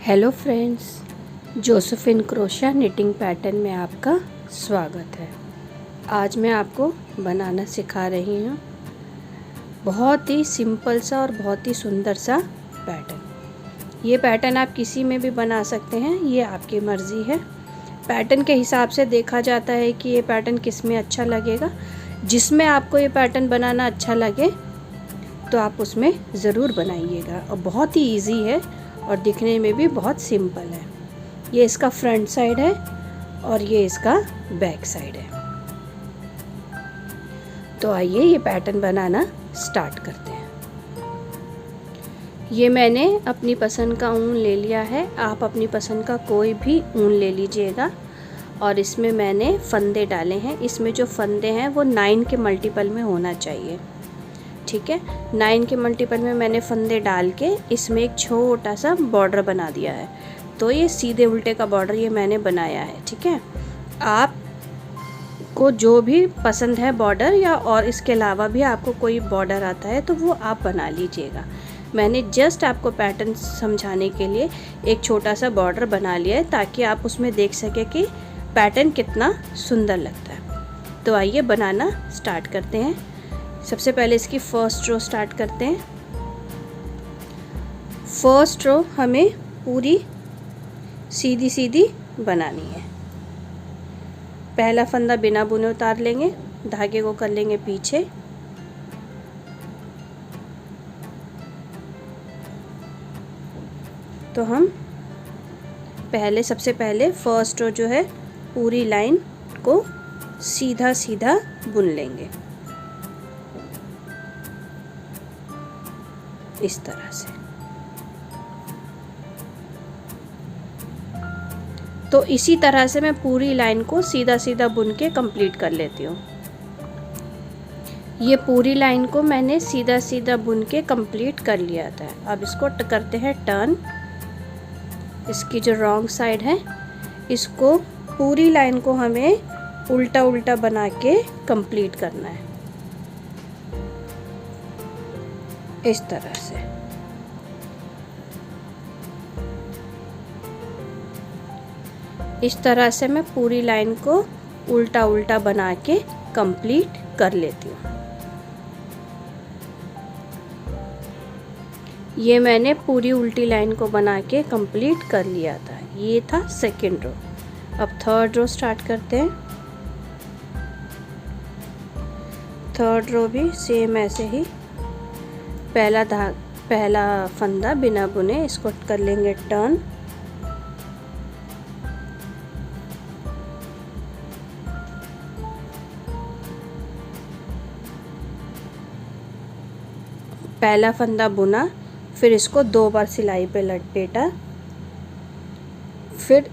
Hello friends, Josephine crochet knitting pattern में आपका स्वागत है। आज मैं आपको बनाना सिखा रही हूँ बहुत ही सिंपल सा और बहुत ही सुंदर सा पैटर्न। ये पैटर्न आप किसी में भी बना सकते हैं, ये आपकी मर्ज़ी है। पैटर्न के हिसाब से देखा जाता है कि ये पैटर्न किस में अच्छा लगेगा। जिसमें आपको ये पैटर्न बनाना अच्छा लगे तो आप उसमें ज़रूर बनाइएगा। और बहुत ही इजी है और दिखने में भी बहुत सिंपल है। ये इसका फ्रंट साइड है और ये इसका बैक साइड है। तो आइए ये पैटर्न बनाना स्टार्ट करते हैं। ये मैंने अपनी पसंद का ऊन ले लिया है, आप अपनी पसंद का कोई भी ऊन ले लीजिएगा। और इसमें मैंने फंदे डाले हैं। इसमें जो फंदे हैं वो 9 के मल्टीपल में होना चाहिए, ठीक है। 9 के मल्टीपल में मैंने फंदे डाल के इसमें एक छोटा सा बॉर्डर बना दिया है। तो ये सीधे उल्टे का बॉर्डर ये मैंने बनाया है, ठीक है। आप को जो भी पसंद है बॉर्डर, या और इसके अलावा भी आपको कोई बॉर्डर आता है तो वो आप बना लीजिएगा। मैंने जस्ट आपको पैटर्न समझाने के लिए एक छोटा सा बॉर्डर बना लिया है ताकि आप उसमें देख सकें कि पैटर्न कितना सुंदर लगता है। तो आइए बनाना स्टार्ट करते हैं। सबसे पहले इसकी फर्स्ट रो स्टार्ट करते हैं। फर्स्ट रो हमें पूरी सीधी सीधी बनानी है। पहला फंदा बिना बुने उतार लेंगे, धागे को कर लेंगे पीछे, तो हम सबसे पहले फर्स्ट रो जो है पूरी लाइन को सीधा सीधा बुन लेंगे इस तरह से। तो इसी तरह से मैं पूरी लाइन को सीधा सीधा बुन के कंप्लीट कर लेती हूँ। ये पूरी लाइन को मैंने सीधा सीधा बुन के कंप्लीट कर लिया था। अब इसको करते हैं टर्न। इसकी जो रॉन्ग साइड है इसको पूरी लाइन को हमें उल्टा उल्टा बना के कंप्लीट करना है इस तरह से। इस तरह से मैं पूरी लाइन को उल्टा उल्टा बना के कंप्लीट कर लेती हूँ। ये मैंने पूरी उल्टी लाइन को बना के कंप्लीट कर लिया था। ये था सेकंड रो। अब थर्ड रो स्टार्ट करते हैं। थर्ड रो भी सेम ऐसे ही पहला फंदा बिना बुने इसको कर लेंगे टर्न। पहला फंदा बुना, फिर इसको 2 बार सिलाई पे लपेटा, फिर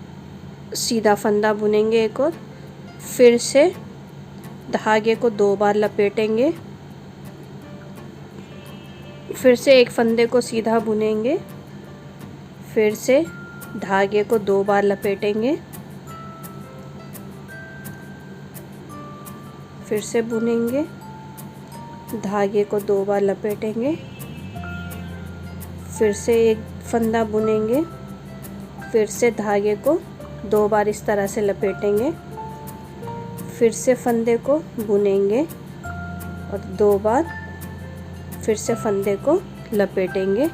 सीधा फंदा बुनेंगे एक और, फिर से धागे को 2 बार लपेटेंगे, फिर से एक फंदे को सीधा बुनेंगे, फिर से धागे को 2 बार लपेटेंगे, फिर से बुनेंगे, धागे को 2 बार लपेटेंगे, फिर से एक फंदा बुनेंगे, फिर से धागे को 2 बार इस तरह से लपेटेंगे, फिर से फंदे को बुनेंगे और 2 बार फिर से फंदे को लपेटेंगे।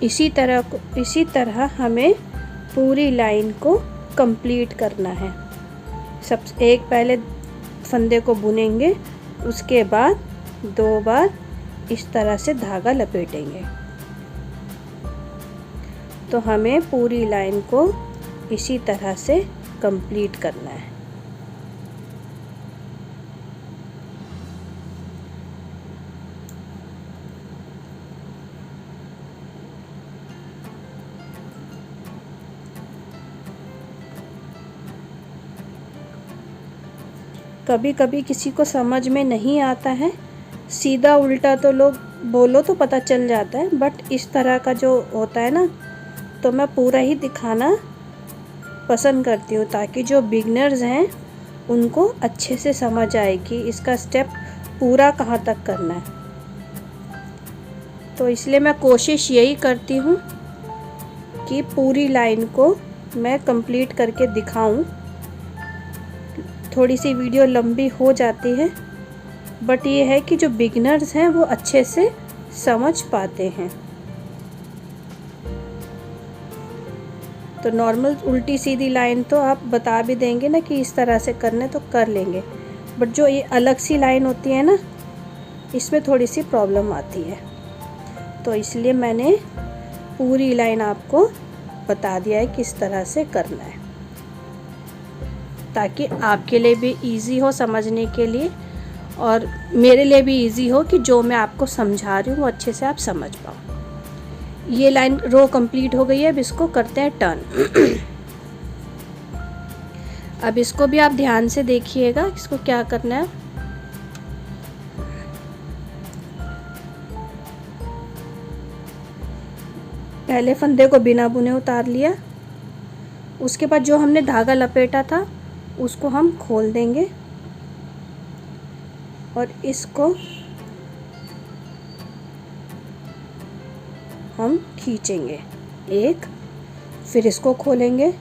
इसी तरह हमें पूरी लाइन को कंप्लीट करना है। एक पहले फंदे को बुनेंगे, उसके बाद 2 बार इस तरह से धागा लपेटेंगे। तो हमें पूरी लाइन को इसी तरह से कंप्लीट करना है। कभी कभी किसी को समझ में नहीं आता है, सीधा उल्टा तो लोग बोलो तो पता चल जाता है, बट इस तरह का जो होता है ना, तो मैं पूरा ही दिखाना पसंद करती हूँ ताकि जो बिगनर्स हैं उनको अच्छे से समझ आए कि इसका स्टेप पूरा कहाँ तक करना है। तो इसलिए मैं कोशिश यही करती हूँ कि पूरी लाइन को मैं कंप्लीट करके दिखाऊं। थोड़ी सी वीडियो लंबी हो जाती है, बट ये है कि जो बिगनर्स हैं वो अच्छे से समझ पाते हैं। तो नॉर्मल उल्टी सीधी लाइन तो आप बता भी देंगे ना कि इस तरह से करने तो कर लेंगे, बट जो ये अलग सी लाइन होती है ना, इसमें थोड़ी सी प्रॉब्लम आती है। तो इसलिए मैंने पूरी लाइन आपको बता दिया है किस तरह से करना है, ताकि आपके लिए भी इजी हो समझने के लिए और मेरे लिए भी इजी हो कि जो मैं आपको समझा रही हूँ वो अच्छे से आप समझ पाओ। ये लाइन रो कंप्लीट हो गई है। अब इसको करते हैं टर्न। अब इसको भी आप ध्यान से देखिएगा, इसको क्या करना है। पहले फंदे को बिना बुने उतार लिया, उसके बाद जो हमने धागा लपेटा था उसको हम खोल देंगे और इसको हम खींचेंगे एक, फिर इसको खोलेंगे,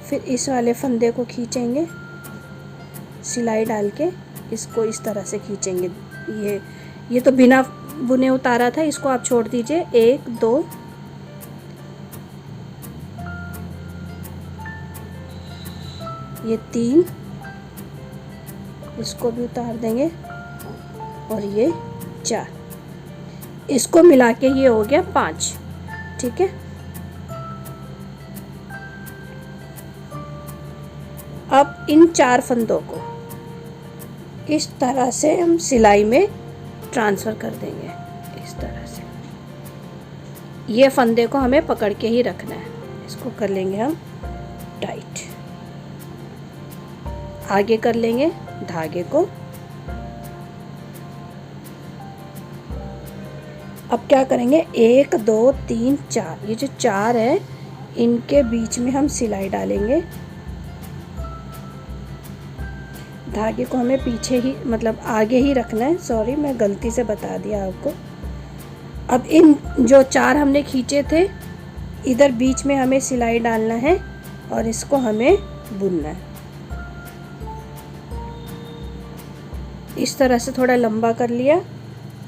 फिर इस वाले फंदे को खींचेंगे, सिलाई डाल के इसको इस तरह से खींचेंगे। ये तो बिना बुने उतारा था, इसको आप छोड़ दीजिए। 1 2 ये 3, इसको भी उतार देंगे और ये 4, इसको मिला के ये हो गया 5। ठीक है, अब इन 4 फंदों को इस तरह से हम सिलाई में ट्रांसफ़र कर देंगे। इस तरह से ये फंदे को हमें पकड़ के ही रखना है। इसको कर लेंगे हम टाइट, आगे कर लेंगे धागे को। अब क्या करेंगे, 1 2 3 4, ये जो 4 है इनके बीच में हम सिलाई डालेंगे। धागे को हमें पीछे ही मतलब आगे ही रखना है। सॉरी, मैं गलती से बता दिया आपको। अब इन जो 4 हमने खींचे थे, इधर बीच में हमें सिलाई डालना है और इसको हमें बुनना है। इस तरह से थोड़ा लंबा कर लिया।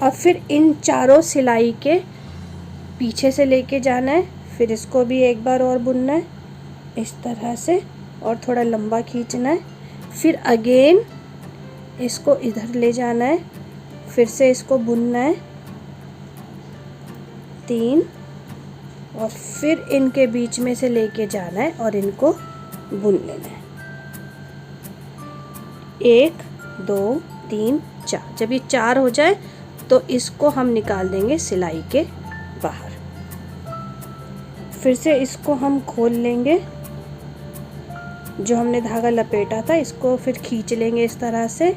अब फिर इन चारों सिलाई के पीछे से लेके जाना है, फिर इसको भी एक बार और बुनना है इस तरह से और थोड़ा लंबा खींचना है। फिर अगेन इसको इधर ले जाना है, फिर से इसको बुनना है 3 और फिर इनके बीच में से लेके जाना है और इनको बुन लेना है। 1 2 3 4। जब ये 4 हो जाए तो इसको हम निकाल देंगे सिलाई के बाहर। फिर से इसको हम खोल लेंगे, जो हमने धागा लपेटा था इसको फिर खींच लेंगे इस तरह से,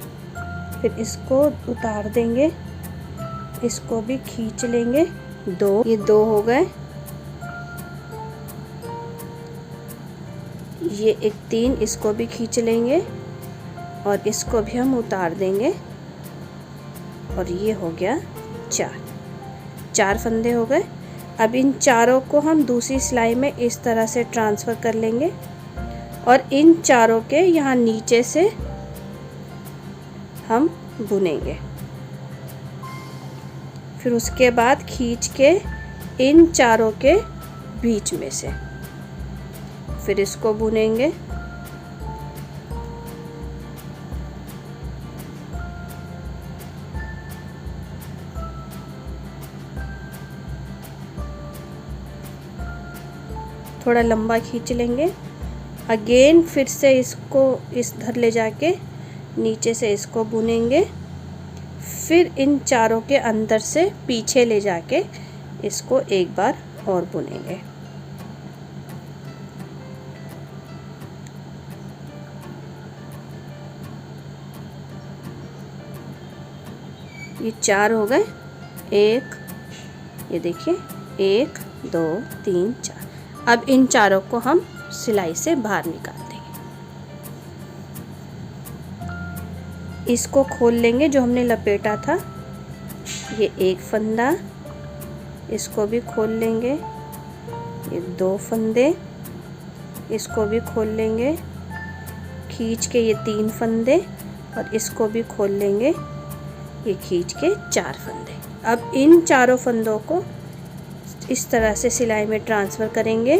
फिर इसको उतार देंगे, इसको भी खींच लेंगे। 2, ये 2 हो गए। ये एक 3, इसको भी खींच लेंगे और इसको भी हम उतार देंगे और ये हो गया 4 फंदे हो गए। अब इन चारों को हम दूसरी सिलाई में इस तरह से ट्रांसफ़र कर लेंगे और इन चारों के यहाँ नीचे से हम बुनेंगे। फिर उसके बाद खींच के इन चारों के बीच में से फिर इसको बुनेंगे। थोड़ा लंबा खींच लेंगे। अगेन फिर से इसको इस धर ले जाके नीचे से इसको बुनेंगे, फिर इन चारों के अंदर से पीछे ले जाके इसको एक बार और बुनेंगे। ये 4 हो गए। एक, ये देखिए 1 2 3 4। अब इन चारों को हम सिलाई से बाहर निकाल देंगे। इसको खोल लेंगे जो हमने लपेटा था, ये एक फंदा, इसको भी खोल लेंगे, ये 2 फंदे, इसको भी खोल लेंगे, खींच के ये 3 फंदे, और इसको भी खोल लेंगे, ये खींच के 4 फंदे। अब इन चारों फंदों को इस तरह से सिलाई में ट्रांसफ़र करेंगे।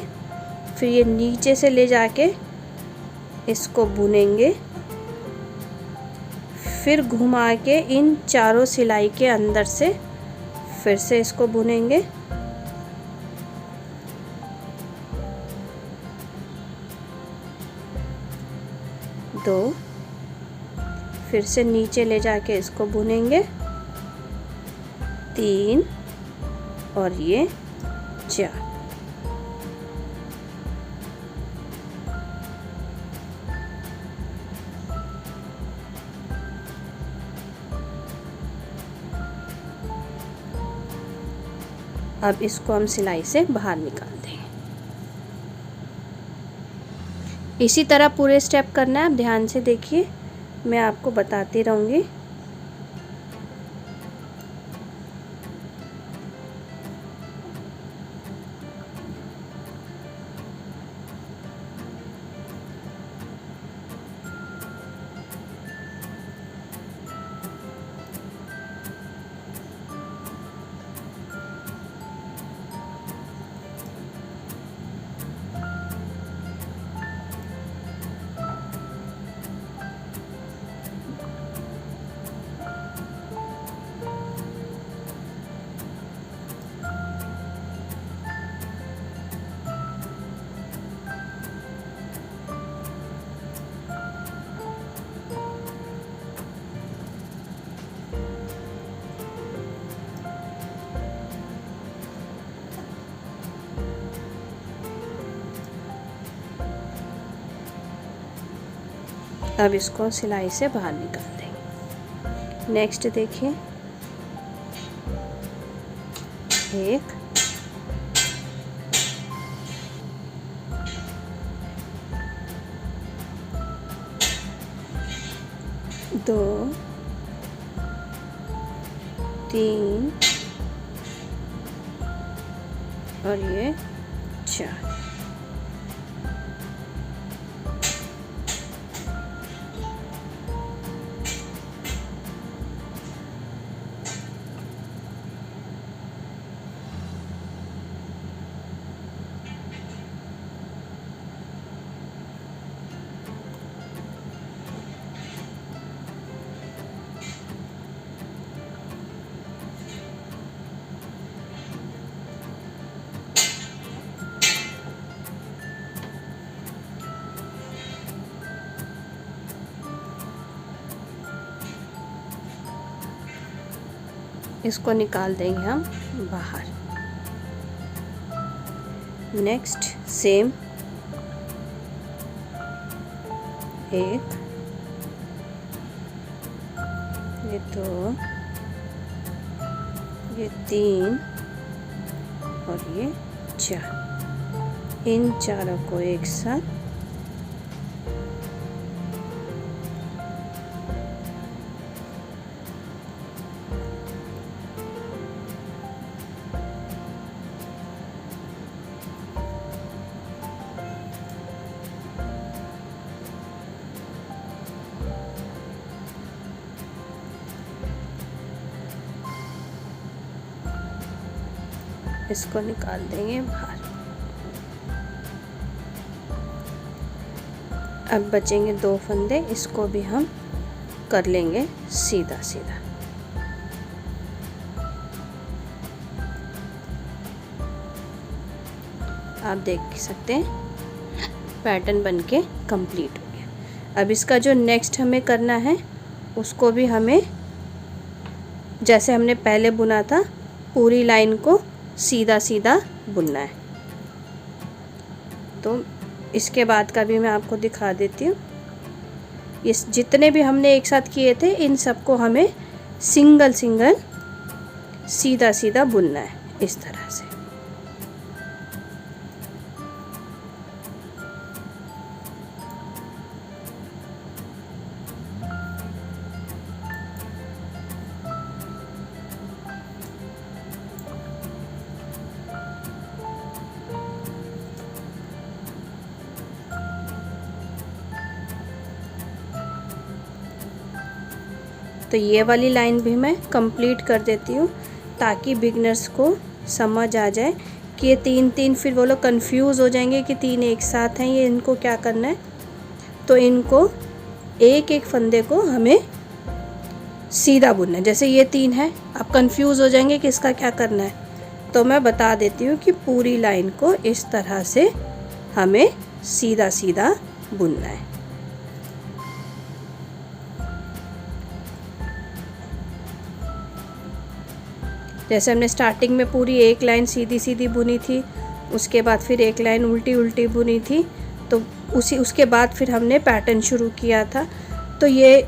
फिर ये नीचे से ले जाके इसको बुनेंगे, फिर घुमा के इन चारों सिलाई के अंदर से फिर से इसको बुनेंगे। दो, फिर से नीचे ले जाके इसको बुनेंगे, 3 और ये 4। अब इसको हम सिलाई से बाहर निकाल देंगे। इसी तरह पूरे स्टेप करना है। आप ध्यान से देखिए, मैं आपको बताती रहूँगी। अब इसको सिलाई से बाहर निकाल देंगे। नेक्स्ट देखिए, 1 2 3 और ये 4। इसको निकाल देंगे हम बाहर। नेक्स्ट सेम, 1 ये 2 ये 3 और ये 4। इन चारों को एक साथ इसको निकाल देंगे बाहर। अब बचेंगे 2 फंदे, इसको भी हम कर लेंगे सीधा सीधा। आप देख सकते हैं पैटर्न बनके कंप्लीट हो गया। अब इसका जो नेक्स्ट हमें करना है उसको भी हमें जैसे हमने पहले बुना था पूरी लाइन को सीधा सीधा बुनना है। तो इसके बाद का भी मैं आपको दिखा देती हूँ। इस जितने भी हमने एक साथ किए थे इन सबको हमें सिंगल सिंगल सीधा सीधा बुनना है इस तरह से। तो ये वाली लाइन भी मैं कंप्लीट कर देती हूँ ताकि बिगनर्स को समझ आ जाए कि ये 3 फिर वो लोग कंफ्यूज हो जाएंगे कि 3 एक साथ हैं, ये इनको क्या करना है। तो इनको एक एक फंदे को हमें सीधा बुनना है। जैसे ये 3 है, आप कंफ्यूज हो जाएंगे कि इसका क्या करना है। तो मैं बता देती हूँ कि पूरी लाइन को इस तरह से हमें सीधा सीधा बुनना है। जैसे हमने स्टार्टिंग में पूरी एक लाइन सीधी सीधी बुनी थी, उसके बाद फिर एक लाइन उल्टी उल्टी बुनी थी, तो उसके बाद फिर हमने पैटर्न शुरू किया था। तो ये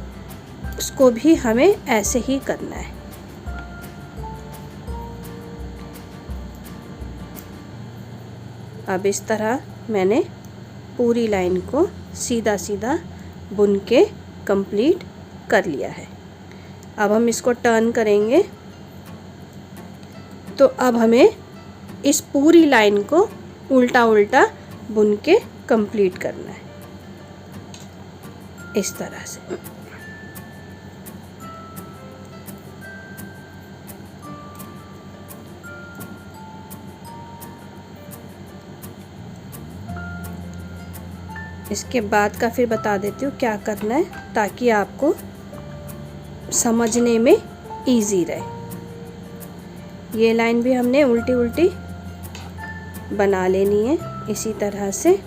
उसको भी हमें ऐसे ही करना है। अब इस तरह मैंने पूरी लाइन को सीधा सीधा बुन के कंप्लीट कर लिया है। अब हम इसको टर्न करेंगे तो अब हमें इस पूरी लाइन को उल्टा उल्टा बुन के कंप्लीट करना है इस तरह से। इसके बाद का फिर बता देती हूँ क्या करना है ताकि आपको समझने में इजी रहे। ये लाइन भी हमने उल्टी उल्टी बना लेनी है इसी तरह से।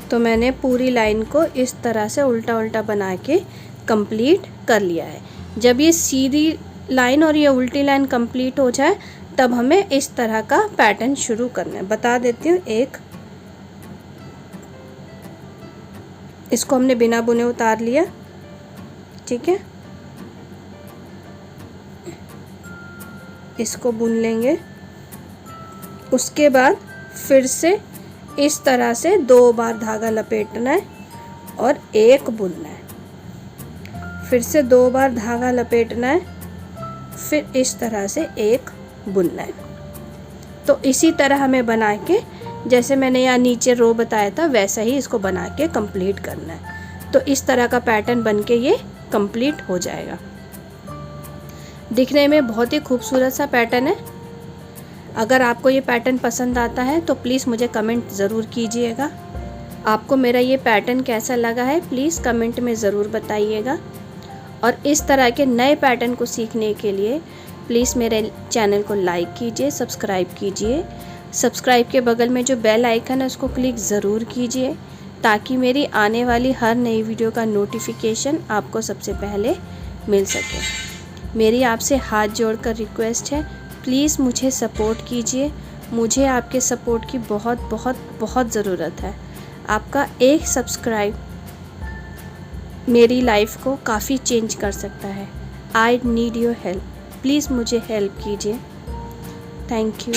तो मैंने पूरी लाइन को इस तरह से उल्टा उल्टा बना के कंप्लीट कर लिया है। जब ये सीधी लाइन और ये उल्टी लाइन कंप्लीट हो जाए तब हमें इस तरह का पैटर्न शुरू करना है। बता देती हूँ, एक इसको हमने बिना बुने उतार लिया, ठीक है। इसको बुन लेंगे, उसके बाद फिर से इस तरह से 2 बार धागा लपेटना है और एक बुनना है। फिर से 2 बार धागा लपेटना है, फिर इस तरह से एक बुनना है। तो इसी तरह हमें बना के, जैसे मैंने यहाँ नीचे रो बताया था वैसा ही इसको बना के कंप्लीट करना है। तो इस तरह का पैटर्न बन के ये कंप्लीट हो जाएगा। दिखने में बहुत ही खूबसूरत सा पैटर्न है। अगर आपको ये पैटर्न पसंद आता है तो प्लीज़ मुझे कमेंट ज़रूर कीजिएगा। आपको मेरा ये पैटर्न कैसा लगा है प्लीज़ कमेंट में ज़रूर बताइएगा। और इस तरह के नए पैटर्न को सीखने के लिए प्लीज़ मेरे चैनल को लाइक कीजिए, सब्सक्राइब कीजिए। सब्सक्राइब के बगल में जो बेल आइकन है उसको क्लिक ज़रूर कीजिए ताकि मेरी आने वाली हर नई वीडियो का नोटिफिकेशन आपको सबसे पहले मिल सके। मेरी आपसे हाथ जोड़कर रिक्वेस्ट है, प्लीज़ मुझे सपोर्ट कीजिए। मुझे आपके सपोर्ट की बहुत बहुत बहुत ज़रूरत है। आपका एक सब्सक्राइब मेरी लाइफ को काफ़ी चेंज कर सकता है। I need your help, please मुझे हेल्प कीजिए। Thank you.